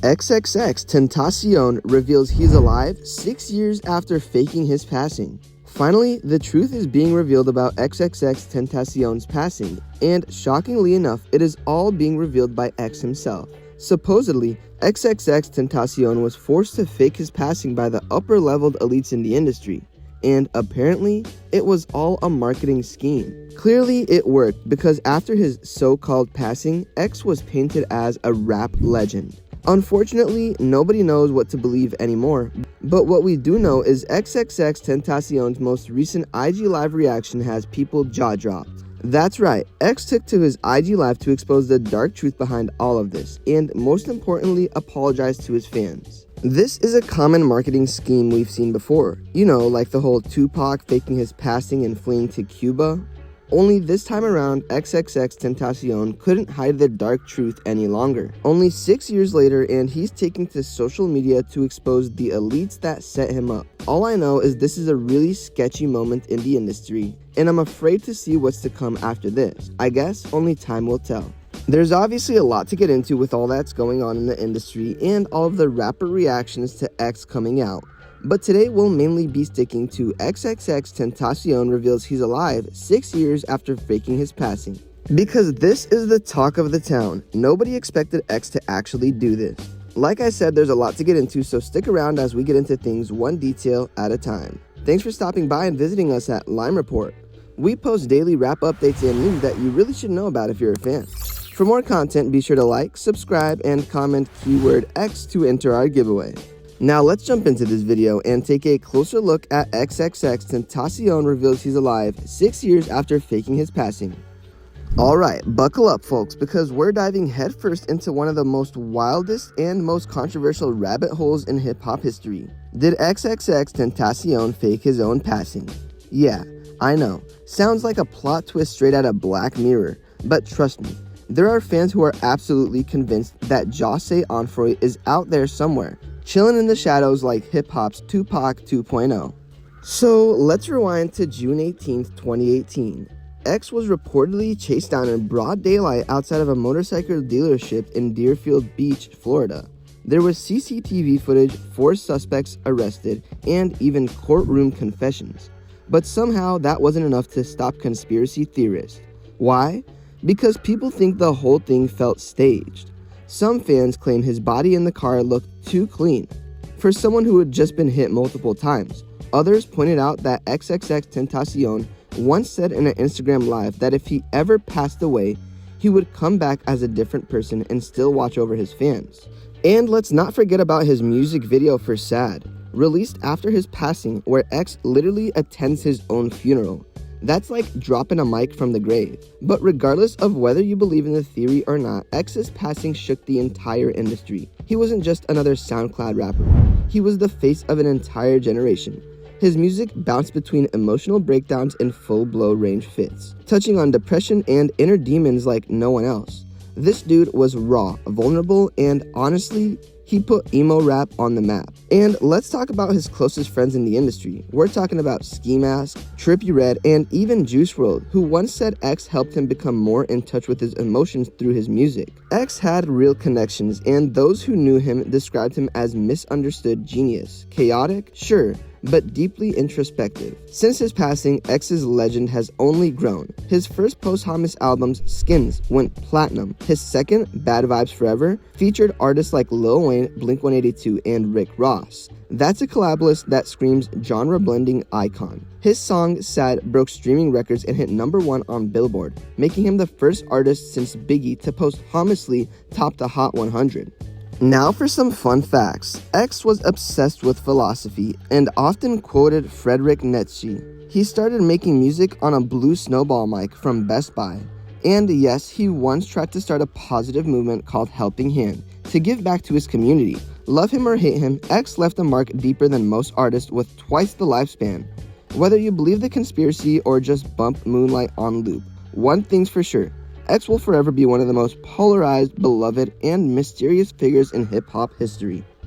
Xxxtentacion reveals he's alive 6 years after faking his passing. Finally, the truth is being revealed about Xxxtentacion's passing, and shockingly enough, it is all being revealed by X himself. Supposedly, Xxxtentacion was forced to fake his passing by the upper-leveled elites in the industry, and apparently, it was all a marketing scheme. Clearly, it worked because after his so-called passing, X was painted as a rap legend. Unfortunately, nobody knows what to believe anymore, but what we do know is Xxxtentacion's most recent IG Live reaction has people jaw-dropped. That's right, X took to his IG Live to expose the dark truth behind all of this, and most importantly, apologize to his fans. This is a common marketing scheme we've seen before, you know, like the whole Tupac faking his passing and fleeing to Cuba. Only this time around, Xxxtentacion couldn't hide the dark truth any longer. Only 6 years later, and he's taking to social media to expose the elites that set him up. All I know is this is a really sketchy moment in the industry, and I'm afraid to see what's to come after this. I guess only time will tell. There's obviously a lot to get into with all that's going on in the industry and all of the rapper reactions to X coming out. But today we'll mainly be sticking to Xxxtentacion reveals he's alive 6 years after faking his passing. Because this is the talk of the town. Nobody expected X to actually do this. Like I said, there's a lot to get into, so stick around as we get into things one detail at a time. Thanks for stopping by and visiting us at Lime Report. We post daily rap updates and news that you really should know about if you're a fan. For more content, be sure to like, subscribe, and comment keyword X to enter our giveaway. Now let's jump into this video and take a closer look at Xxxtentacion reveals he's alive 6 years after faking his passing. Alright, buckle up folks, because we're diving headfirst into one of the most wildest and most controversial rabbit holes in hip-hop history. Did Xxxtentacion fake his own passing? Yeah, I know, sounds like a plot twist straight out of Black Mirror, but trust me, there are fans who are absolutely convinced that José Onfroy is out there somewhere, chilling in the shadows like hip-hop's Tupac 2.0. So let's rewind to June 18th, 2018. X was reportedly chased down in broad daylight outside of a motorcycle dealership in Deerfield Beach, Florida. There was CCTV footage, 4 suspects arrested, and even courtroom confessions. But somehow that wasn't enough to stop conspiracy theorists. Why? Because people think the whole thing felt staged. Some fans claim his body in the car looked too clean for someone who had just been hit multiple times. Others pointed out that Xxxtentacion once said in an Instagram live that if he ever passed away, he would come back as a different person and still watch over his fans. And let's not forget about his music video for Sad, released after his passing, where X literally attends his own funeral. That's like dropping a mic from the grave. But regardless of whether you believe in the theory or not, X's passing shook the entire industry. He wasn't just another SoundCloud rapper. He was the face of an entire generation. His music bounced between emotional breakdowns and full-blown range fits, touching on depression and inner demons like no one else. This dude was raw, vulnerable, and honestly, he put emo rap on the map. And let's talk about his closest friends in the industry. We're talking about Ski Mask, Trippie Redd, and even Juice WRLD, who once said X helped him become more in touch with his emotions through his music. X had real connections, and those who knew him described him as misunderstood genius. Chaotic? Sure, but deeply introspective. Since his passing, X's legend has only grown. His first posthumous albums, Skins, went platinum. His second, Bad Vibes Forever, featured artists like Lil Wayne, Blink-182, and Rick Ross. That's a collab list that screams genre-blending icon. His song, Sad, broke streaming records and hit #1 on Billboard, making him the first artist since Biggie to posthumously top the Hot 100. Now for some fun facts. X was obsessed with philosophy and often quoted Friedrich Nietzsche. He started making music on a blue snowball mic from Best Buy. And yes, he once tried to start a positive movement called Helping Hand to give back to his community. Love him or hate him, X left a mark deeper than most artists with twice the lifespan. Whether you believe the conspiracy or just bump Moonlight on loop, one thing's for sure. X will forever be one of the most polarized, beloved, and mysterious figures in hip-hop history.